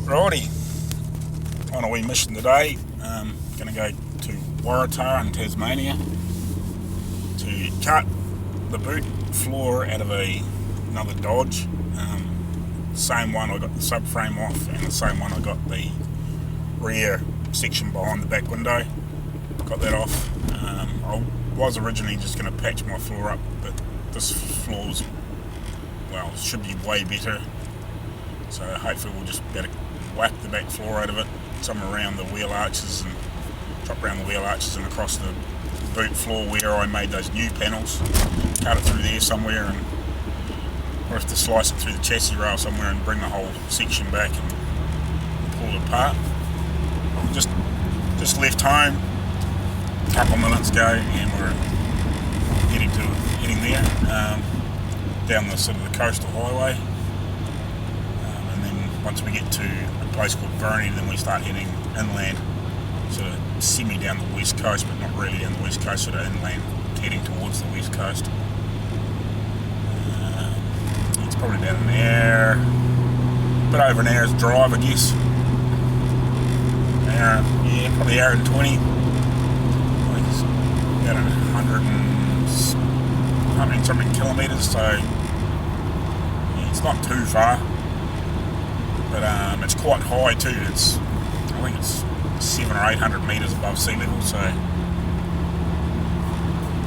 Righty, on a wee mission today. Going to go to Waratah in Tasmania to cut the boot floor out of another Dodge. Same one I got the subframe off, and the same one I got the rear section behind the back window. Got that off. I was originally just going to patch my floor up, but this floor's, well, should be way better. So hopefully we'll just better whack the back floor out of it, some around the wheel arches, and drop around the wheel arches and across the boot floor where I made those new panels. Cut it through there somewhere, and or have to slice it through the chassis rail somewhere and bring the whole section back and pull it apart. Just left home a couple of minutes ago, and we're heading there down the sort of the coastal highway. And then once we get to a place called Burnie, then we start heading inland, sort of semi down the west coast, but not really down the west coast, sort of inland, heading towards the west coast. It's probably about an hour, a bit over an hour's drive, I guess. Probably an hour and 20. I think it's about 100 something kilometres, so yeah, it's not too far. But it's quite high too. I think it's 700 or 800 metres above sea level. So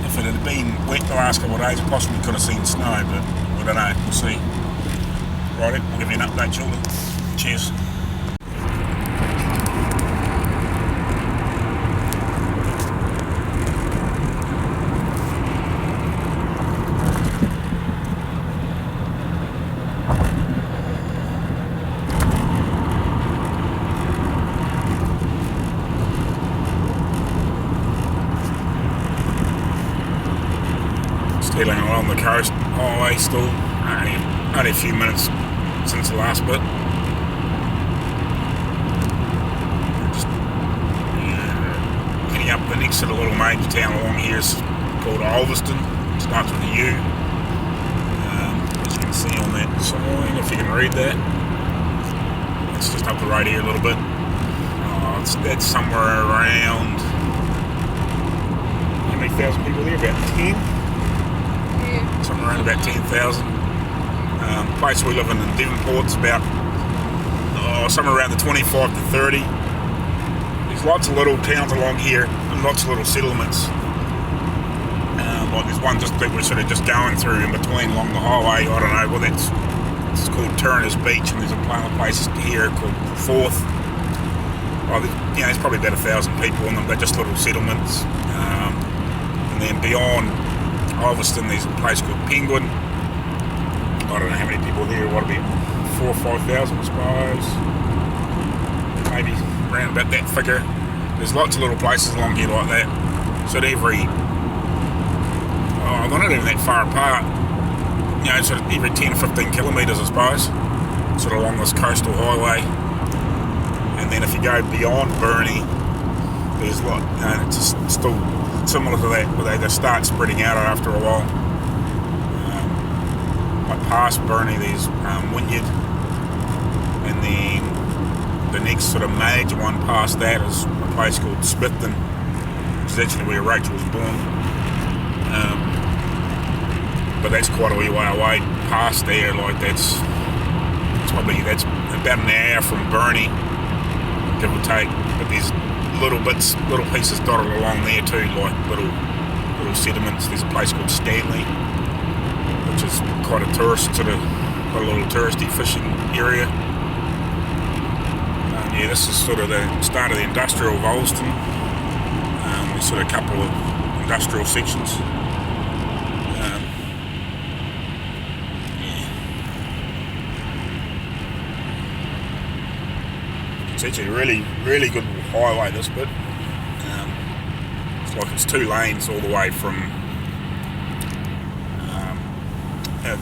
if it had been wet the last couple of days, I possibly could have seen snow, but I don't know. We'll see. Right, we'll give you an update shortly. Cheers. Heading along the coast highway still, only a few minutes since the last bit. Just heading up the next sort of little major town along here is called Ulverstone. It starts with a U. As you can see on that sign, if you can read that. It's just up the road here a little bit. That's somewhere around, how many thousand people there? About 10? Somewhere around about 10,000. Place we live in Devonport's about somewhere around the 25 to 30. There's lots of little towns along here and lots of little settlements. Like there's one just that we're sort of just going through in between along the highway. I don't know, it's called Turner's Beach, and there's a place here called Forth. There's probably about 1,000 people in them. They're just little settlements. And then beyond Ulverstone, there's a place called Penguin. I don't know how many people there. What, about 4,000 or 5,000, I suppose. Maybe around about that figure. There's lots of little places along here like that. So they're not even that far apart. Sort of every 10 or 15 kilometres, I suppose. Sort of along this coastal highway. And then if you go beyond Burnie, there's it's just still similar to that, where they just start spreading out after a while. Like past Burnie, there's Wynyard, and then the next sort of major one past that is a place called Smithton, which is actually where Rachel was born. But that's quite a wee way away past there. Like that's about an hour from Burnie, give or take. But there's little pieces dotted along there too, like little sediments. There's a place called Stanley, which is quite a tourist quite a little touristy fishing area. This is sort of the start of the industrial of Ulverstone. There's sort of a couple of industrial sections. It's actually a really, really good highway, this bit. It's like it's 2 lanes all the way from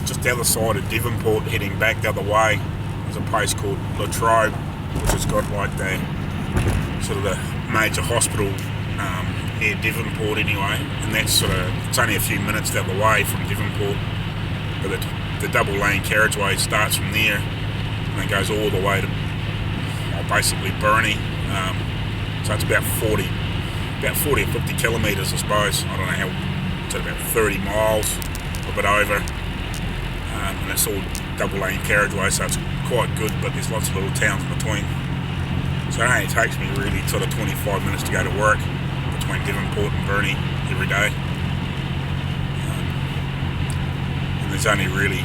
just the other side of Devonport, heading back the other way. There's a place called Latrobe, which has got like the sort of the major hospital near Devonport anyway, and that's it's only a few minutes the other way from Devonport. But the double lane carriageway starts from there and it goes all the way to basically Burnie. So it's about 40 or 50 kilometres, I suppose. I don't know how. It's about 30 miles, a bit over, and it's all double lane carriageway, so it's quite good. But there's lots of little towns in between. So it only takes me really sort of 25 minutes to go to work between Devonport and Burnie every day. And there's only really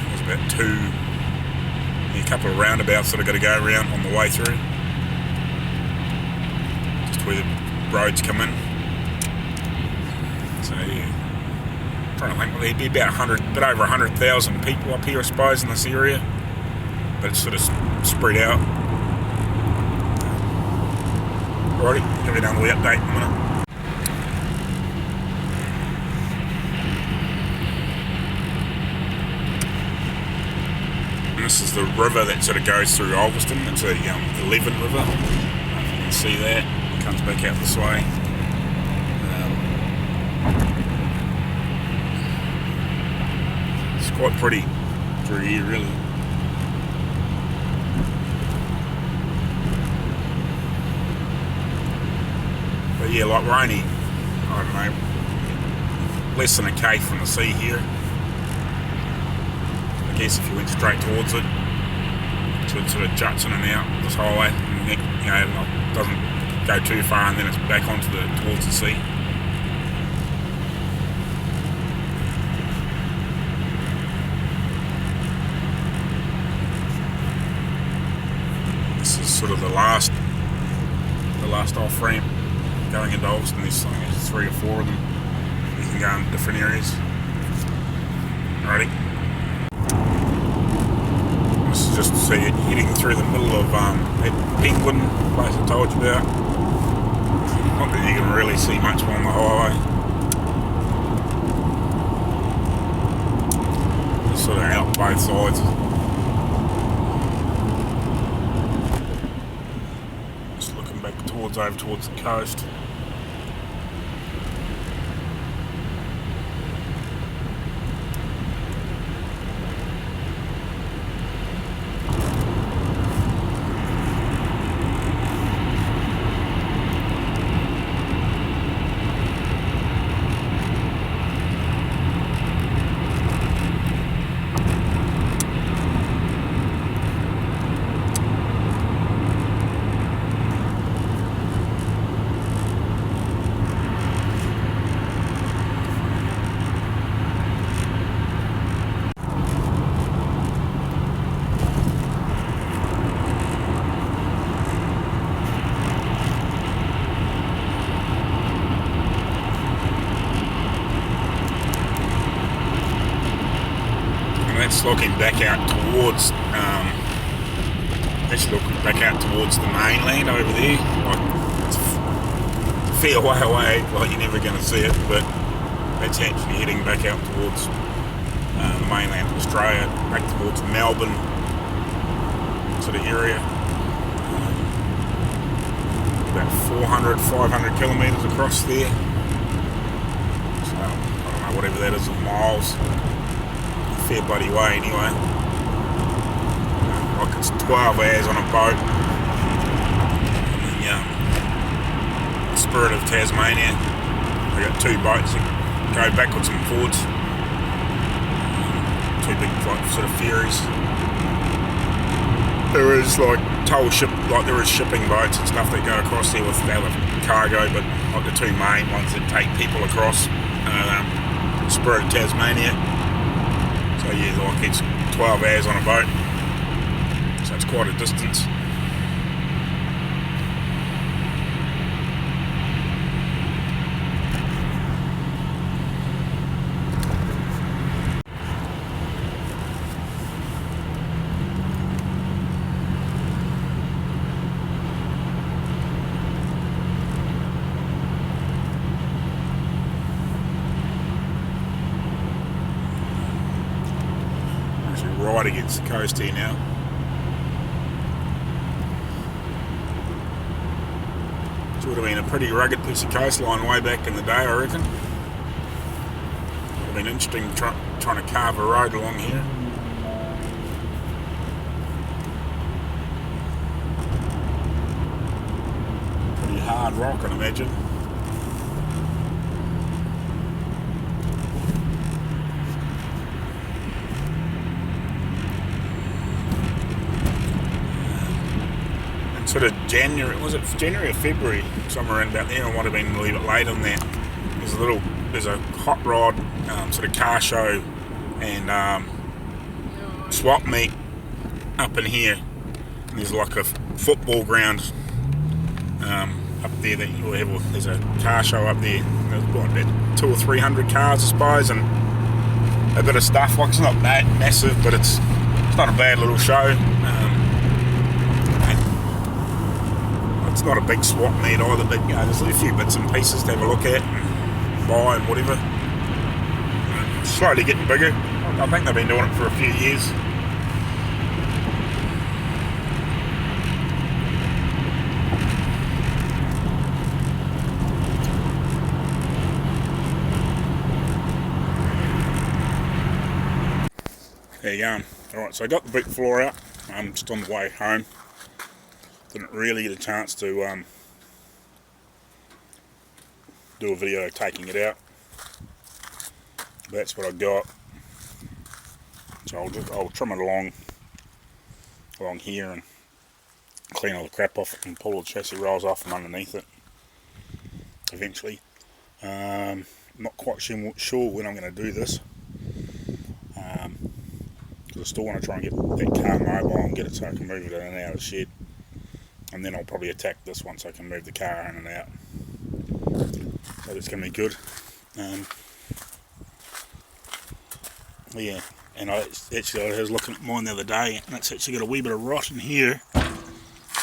there's about a couple of roundabouts that I've got to go around on the way through, just where the roads come in. So yeah, I'm trying to think, well, there'd be about a bit over 100,000 people up here, I suppose, in this area, but it's sort of spread out. Alrighty, give you another update in a minute. And this is the river that sort of goes through Ulverstone. It's the Leven River. You can see that. It comes back out this way. It's quite pretty through here, really. But yeah, like we're only, I don't know, less than a K from the sea here. I guess if you went straight towards it, so it sort of juts in and out this highway, and it doesn't go too far, and then it's back towards the sea. This is sort of the last off ramp going into Ulverstone. There's 3 or 4 of them. You can go in different areas. Alrighty. This is just to see it heading through the middle of that Penguin place I told you about. Not that you can really see much on the highway. It's sort of out both sides. Just looking back over towards the coast. That's looking back out towards the mainland over there. Like, it's a fair way away, like you're never going to see it, but that's actually heading back out towards the mainland of Australia, back towards Melbourne sort of area. About 500 kilometres across there. So I don't know, whatever that is in miles. Fair bloody way anyway. Like it's 12 hours on a boat in the Spirit of Tasmania. I got 2 boats that go backwards and forwards. 2 big sort of ferries. There is like there is shipping boats and stuff that go across there with other cargo, but like the 2 main ones that take people across. Spirit of Tasmania. So yeah, like it's 12 hours on a boat, so it's quite a distance. Right against the coast here now. It would have been a pretty rugged piece of coastline way back in the day, I reckon. Would have been interesting trying to carve a road along here. rock, I'd imagine. And sort of January, was it January or February, somewhere around about there, I might have been a little bit late on that. There's a hot rod sort of car show and swap meet up in here. And there's like a football ground up there that you have. There's a car show up there. There's about 200 or 300 cars, I suppose, and a bit of stuff. Like, it's not that massive, but it's not a bad little show. It's not a big swap meet either, but you know, there's a few bits and pieces to have a look at and buy and whatever. Slowly getting bigger. I think they've been doing it for a few years. There you go. Alright, so I got the boot floor out. I'm just on the way home. Didn't really get a chance to do a video taking it out. But that's what I got. So I'll trim it along here and clean all the crap off it and pull the chassis rails off from underneath it eventually. Not quite sure when I'm going to do this. I still want to try and get that car mobile and get it so I can move it in and out of the shed, and then I'll probably attack this one so I can move the car in and out. So that's going to be good. Yeah, and I was looking at mine the other day, and it's actually got a wee bit of rot in here, so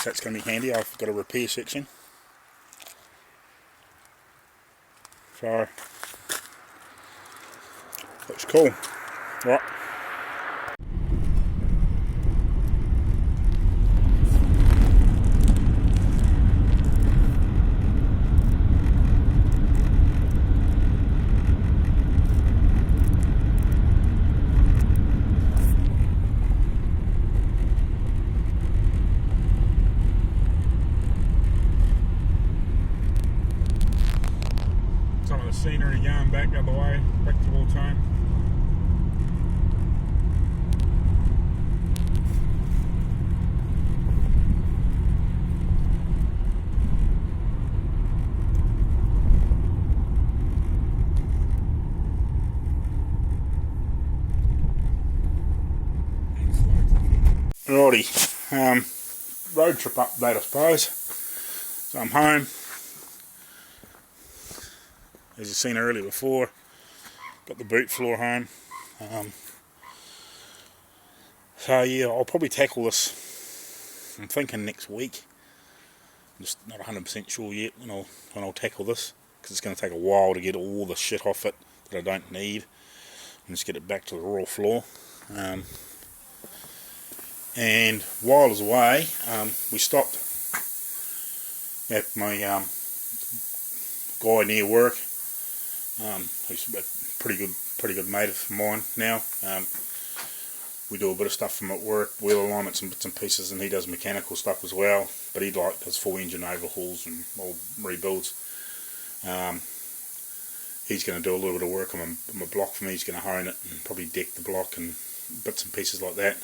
that's going to be handy. I've got a repair section, so looks cool. Right. Scenery going back the other way, back towards home. Alrighty, road trip update I suppose. So I'm home. As you've seen earlier before, got the boot floor home. So yeah, I'll probably tackle this. I'm thinking next week. I'm just not 100% sure yet when I'll tackle this, because it's going to take a while to get all the shit off it that I don't need and just get it back to the raw floor. And while I was away, we stopped at my guy near work. Who's a pretty good mate of mine now. We do a bit of stuff from at work, wheel alignments and bits and pieces, and he does mechanical stuff as well, but he does full engine overhauls and all rebuilds. He's going to do a little bit of work on my block for me. He's going to hone it and probably deck the block and bits and pieces like that,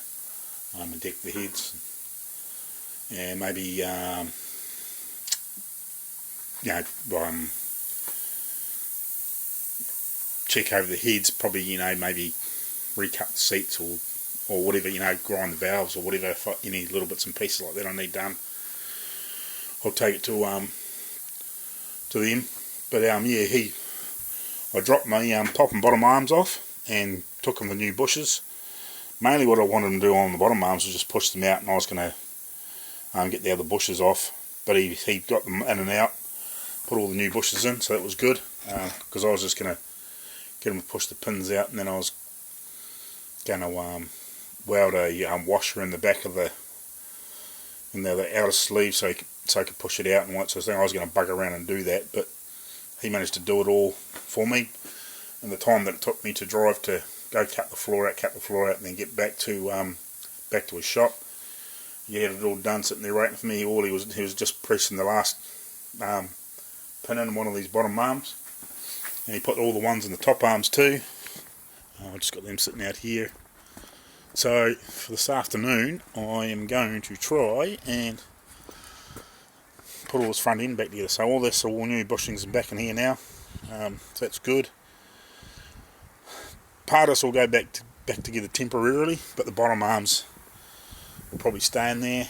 and deck the heads, and maybe check over the heads, probably, maybe recut the seats or whatever, grind the valves or whatever, any little bits and pieces like that I need done. I'll take it to them. But yeah, I dropped my top and bottom arms off and took them the new bushes. Mainly what I wanted them to do on the bottom arms was just push them out, and I was going to get the other bushes off, but he got them in and out, put all the new bushes in, so that was good, because I was just going to get them to push the pins out, and then I was going to weld a washer in the back of the outer sleeve so I could push it out and so I was going to bug around and do that, but he managed to do it all for me in the time that it took me to drive to go cut the floor out, and then get back to his shop. He had it all done, sitting there waiting for me. He was just pressing the last pin in one of these bottom arms, and he put all the ones in the top arms too. I just got them sitting out here. So for this afternoon I am going to try and put all this front end back together. So all this are all new bushings and back in here now, so that's good. Part of this will go back together temporarily, but the bottom arms will probably stay in there.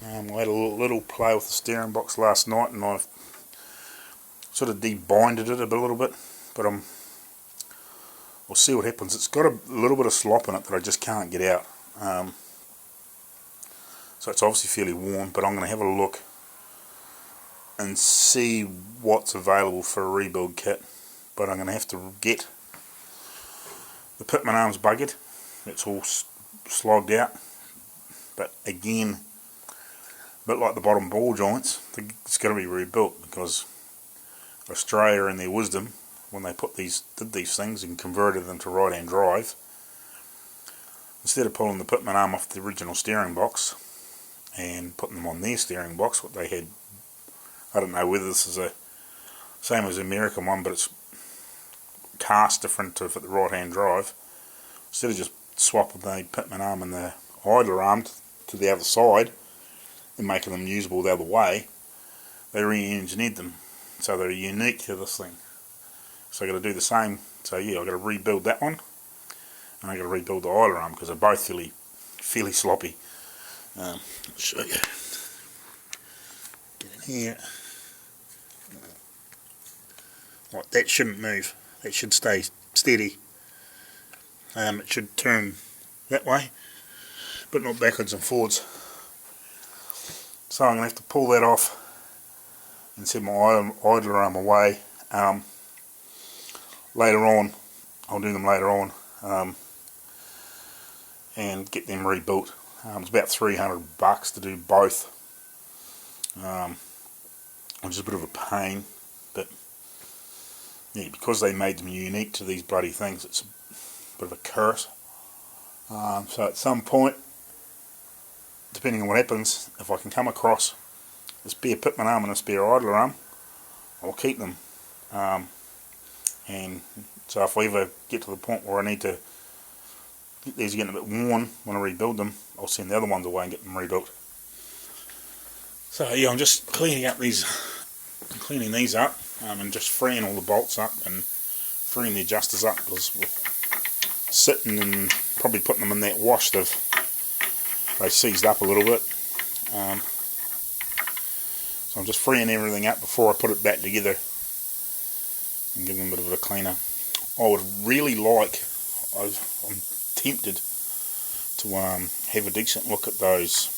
I had a little play with the steering box last night, and I've sort of debinded it a little bit, but we'll see what happens. It's got a little bit of slop in it that I just can't get out, so it's obviously fairly worn, but I'm going to have a look and see what's available for a rebuild kit. But I'm going to have to get the pitman arms buggered. It's all slogged out, but again, a bit like the bottom ball joints, it's got to be rebuilt, because Australia, in their wisdom, when they did these things and converted them to right hand drive, instead of pulling the pitman arm off the original steering box and putting them on their steering box, what they had, I don't know whether this is the same as the American one, but it's cast different to fit the right hand drive. Instead of just swapping the pitman arm and the idler arm to the other side and making them usable the other way, they re-engineered them so they're unique to this thing. So I've got to do the same. So yeah, I've got to rebuild that one, and I've got to rebuild the idler arm, because they're both fairly sloppy. I'll show you. Get in here. Like, that shouldn't move. That should stay steady. It should turn that way, but not backwards and forwards. So I'm going to have to pull that off and set my idler arm away. Later on, I'll do them later on, and get them rebuilt. It's about $300 to do both, which is a bit of a pain, but yeah, because they made them unique to these bloody things, it's a bit of a curse. So at some point, depending on what happens, if I can come across a spare pitman arm and a spare idler arm, I'll keep them. And so if we ever get to the point where I need to get these getting a bit worn when I rebuild them, I'll send the other ones away and get them rebuilt. So yeah, I'm just cleaning these up, and just freeing all the bolts up and freeing the adjusters up, because we're sitting and probably putting them in that wash, they seized up a little bit. So I'm just freeing everything up before I put it back together and give them a bit of a cleaner. I would really like, I'm tempted to have a decent look at those.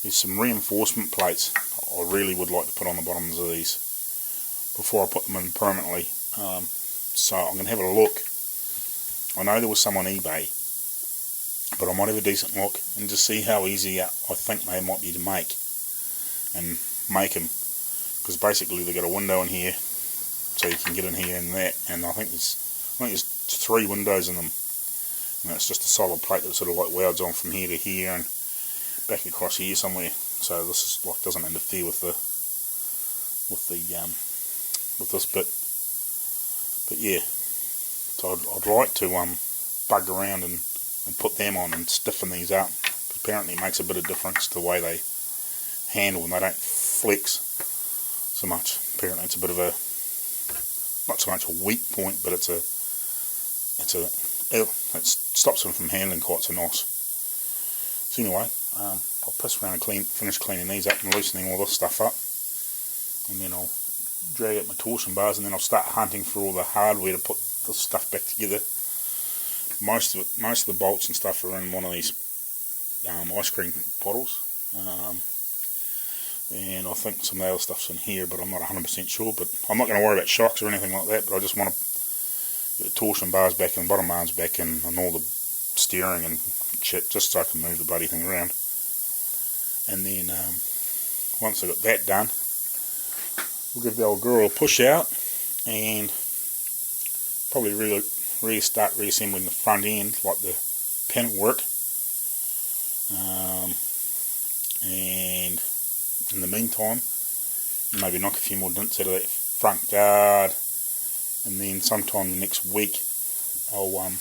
There's some reinforcement plates I really would like to put on the bottoms of these before I put them in permanently. So I'm going to have a look. I know there was some on eBay, but I might have a decent look and just see how easy I think they might be to make, and make them, because basically they've got a window in here so you can get in here and that, and I think there's 3 windows in them, and it's just a solid plate that sort of like welds on from here to here and back across here somewhere, so this is like doesn't interfere with this bit. But yeah, so I'd like to bug around and put them on and stiffen these up, because apparently it makes a bit of difference to the way they handle, and they don't flex so much. Apparently it's a bit of a, not so much a weak point, but it stops them from handling quite so nice. So anyway, I'll piss around and finish cleaning these up and loosening all this stuff up, and then I'll drag out my torsion bars, and then I'll start hunting for all the hardware to put this stuff back together. Most of the bolts and stuff are in one of these ice cream bottles, and I think some of the other stuff's in here, but I'm not 100% sure. But I'm not going to worry about shocks or anything like that, but I just want to get the torsion bars back and bottom arms back and all the steering and shit, just so I can move the bloody thing around. And then once I got that done, we'll give the old girl a push out and probably really start reassembling the front end, like the pin work. And in the meantime, maybe knock a few more dints out of that front guard, and then sometime next week I'll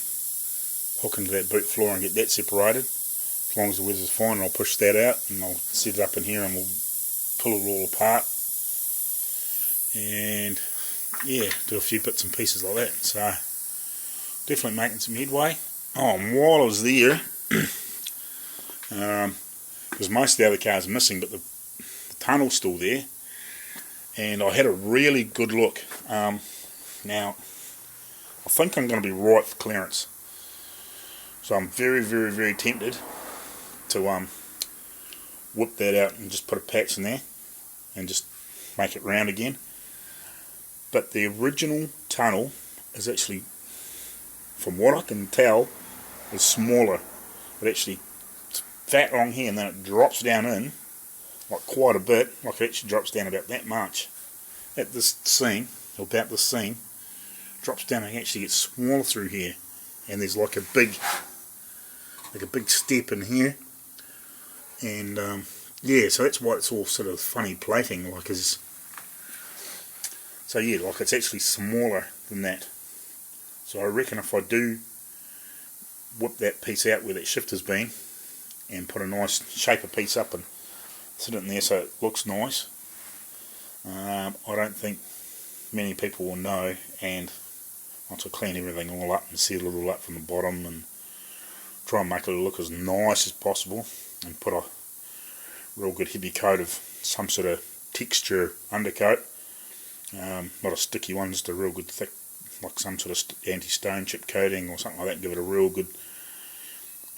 hook into that boot floor and get that separated. As long as the weather's fine, I'll push that out and I'll set it up in here and we'll pull it all apart and yeah, do a few bits and pieces like that. So definitely making some headway. Oh, and while I was there, because most of the other cars are missing, but the tunnel's still there, and I had a really good look. Now I think I'm going to be right for clearance, so I'm very, very, very tempted to whip that out and just put a patch in there and just make it round again. But the original tunnel is actually, from what I can tell, is smaller. It actually, it's fat along here and then it drops down in like quite a bit. Like it actually drops down about that much at this seam, or about this seam, drops down and actually gets smaller through here, and there's like a big step in here, and yeah, so that's why it's all sort of funny plating, like is. So yeah, like it's actually smaller than that. So I reckon if I do whip that piece out where that shifter's been and put a nice shaper piece up and sit it in there so it looks nice, I don't think many people will know. And once I clean everything all up and seal it all up from the bottom and try and make it look as nice as possible and put a real good heavy coat of some sort of texture undercoat, not a sticky one, just a real good thick, like some sort of anti-stone chip coating or something like that, and give it a real good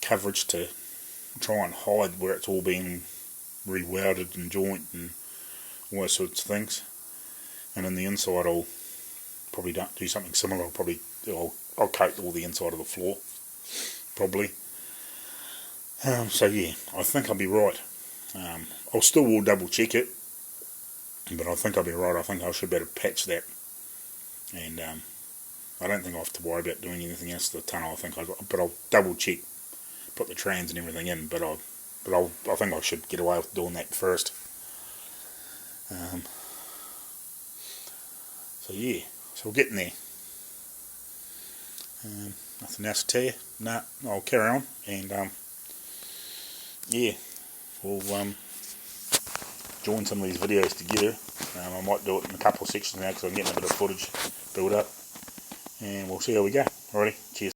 coverage to try and hide where it's all been re-welded and joint and all those sorts of things. And in the inside I'll probably do something similar. I'll coat all the inside of the floor probably. So yeah, I think I'll be right. I'll still will double check it, but I think I'll be right. I think I should better patch that, and I don't think I have to worry about doing anything else to the tunnel. But I'll double check, put the trans and everything in. But I think I should get away with doing that first. So yeah, so we're getting there. Nothing else to tell you. Nah, I'll carry on, and yeah, we'll join some of these videos together. I might do it in a couple of sections now because I'm getting a bit of footage built up, and we'll see how we go. Alrighty, cheers.